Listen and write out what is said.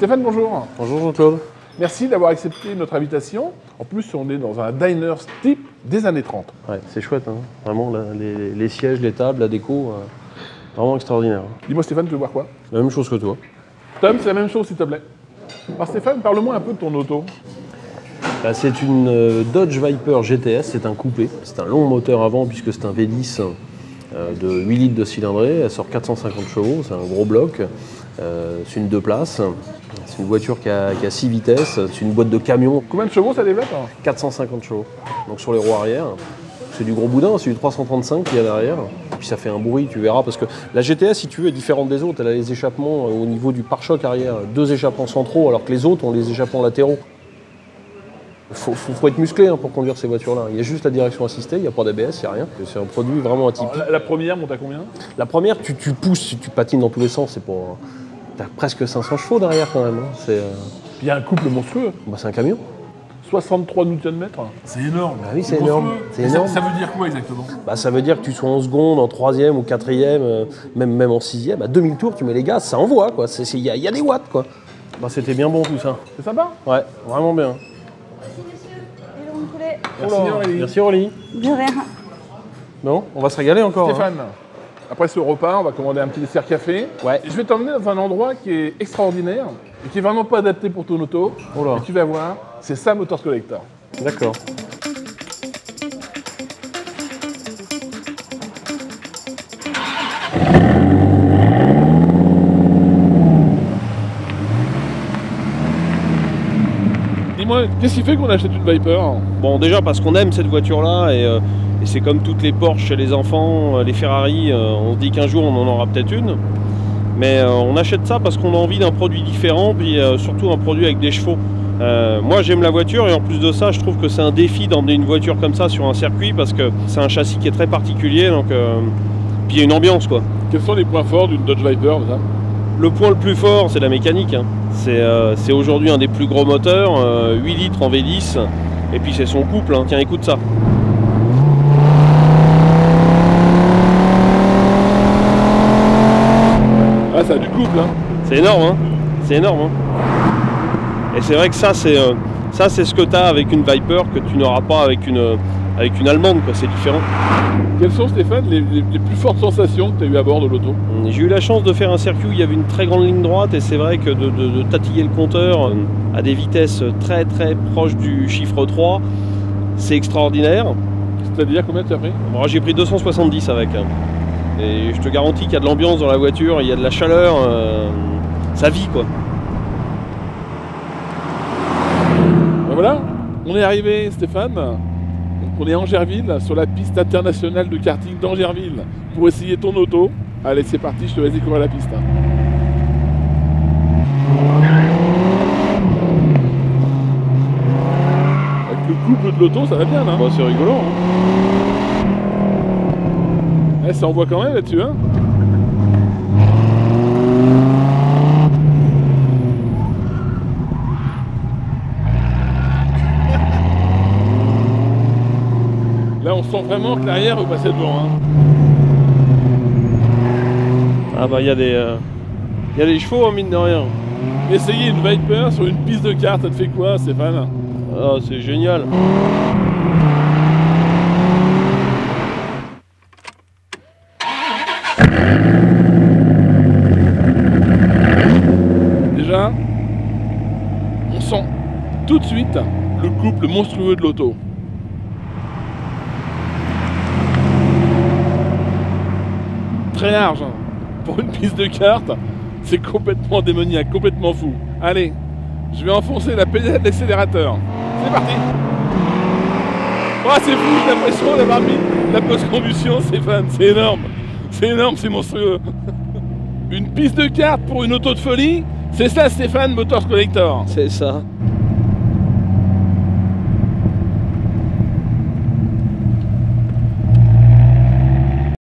Stéphane, bonjour. Bonjour Jean-Claude. Merci d'avoir accepté notre invitation. En plus, on est dans un diner type des années 30. Ouais, c'est chouette, hein. Vraiment, les sièges, les tables, la déco, vraiment extraordinaire. Dis-moi Stéphane, tu veux voir quoi? La même chose que toi. Tom, c'est la même chose s'il te plaît. Alors Stéphane, parle-moi un peu de ton auto. Bah, c'est une Dodge Viper GTS, c'est un coupé. C'est un long moteur avant puisque c'est un V10 de 8 litres de cylindrée. Elle sort 450 chevaux, c'est un gros bloc. C'est une 2 places. C'est une voiture qui a 6 vitesses. C'est une boîte de camion. Combien de chevaux ça développe? 450 chevaux. Donc sur les roues arrière. C'est du gros boudin, c'est du 335 qu'il y a derrière. Et puis ça fait un bruit, tu verras, parce que la GTS, si tu veux, est différente des autres. Elle a les échappements au niveau du pare-choc arrière, 2 échappements centraux, alors que les autres ont les échappements latéraux. Faut être musclé pour conduire ces voitures-là. Il y a juste la direction assistée, il n'y a pas d'ABS, il n'y a rien. C'est un produit vraiment atypique. Alors, la première monte à combien? La première, tu pousses, tu patines dans tous les sens. T'as presque 500 chevaux derrière quand même. Il y a un couple monstrueux. Bah, c'est un camion. 63 Nm. C'est énorme. Bah oui, c'est énorme. C'est énorme. Ça veut dire quoi exactement? Bah, ça veut dire que tu sois en seconde, en troisième ou quatrième, même en sixième. À 2000 tours, tu mets les gaz, ça envoie, quoi. Il y a des watts, quoi. Bah, c'était bien bon tout ça. C'est sympa? Ouais, vraiment bien. Merci monsieur, et le rond de poulet. Merci Aurélie. Merci Aurélie. De rien. Non, on va se régaler encore. Stéphane, après ce repas, on va commander un petit dessert café. Ouais. Et je vais t'emmener dans un endroit qui est extraordinaire et qui est vraiment pas adapté pour ton auto. Oh là. Et tu vas voir, c'est Sam Motors Collector. D'accord. Dis-moi, qu'est-ce qui fait qu'on achète une Viper? Bon, déjà parce qu'on aime cette voiture-là et c'est comme toutes les Porsche chez les enfants, les Ferrari, on se dit qu'un jour on en aura peut-être une. Mais on achète ça parce qu'on a envie d'un produit différent, puis surtout un produit avec des chevaux. Moi j'aime la voiture et en plus de ça je trouve que c'est un défi d'emmener une voiture comme ça sur un circuit parce que c'est un châssis qui est très particulier, donc puis il y a une ambiance quoi. Quels sont les points forts d'une Dodge Viper ça? Le point le plus fort c'est la mécanique, hein. C'est aujourd'hui un des plus gros moteurs, 8 litres en V10, et puis c'est son couple, hein. Tiens écoute ça. Ah ça a du couple hein. C'est énorme, hein. C'est énorme, hein. Et c'est vrai que ça c'est ce que tu as avec une Viper que tu n'auras pas avec une allemande, quoi. C'est différent. Quelles sont Stéphane les plus fortes sensations que tu as eues à bord de l'auto? J'ai eu la chance de faire un circuit où il y avait une très grande ligne droite et c'est vrai que de tatiller le compteur à des vitesses très très proches du chiffre 3, c'est extraordinaire. C'est-à-dire combien tu as pris? Moi j'ai pris 270 avec. Et je te garantis qu'il y a de l'ambiance dans la voiture, il y a de la chaleur, ça vit quoi. Ben voilà, on est arrivé Stéphane. On est à Angerville, sur la piste internationale de karting d'Angerville, pour essayer ton auto. Allez, c'est parti, je te laisse découvrir la piste. Avec le couple de l'auto, ça va bien, là. Bah, c'est rigolo, hein. Eh, ça envoie quand même là-dessus, hein. Là, on sent vraiment que l'arrière veut passer devant. Hein. Ah bah il y a des chevaux, hein, mine de rien. Essayer une Viper sur une piste de kart, ça te fait quoi, Stéphane? Ah, c'est génial. Déjà, on sent tout de suite le couple monstrueux de l'auto. Très large, hein. Pour une piste de kart, c'est complètement démoniaque, complètement fou. Allez, je vais enfoncer la pédale d'accélérateur. C'est parti. Oh, c'est fou, j'ai l'impression d'avoir mis la post-combustion, Stéphane, c'est énorme. C'est énorme, c'est monstrueux. Une piste de kart pour une auto de folie, c'est ça Stéphane Motors Collector. C'est ça.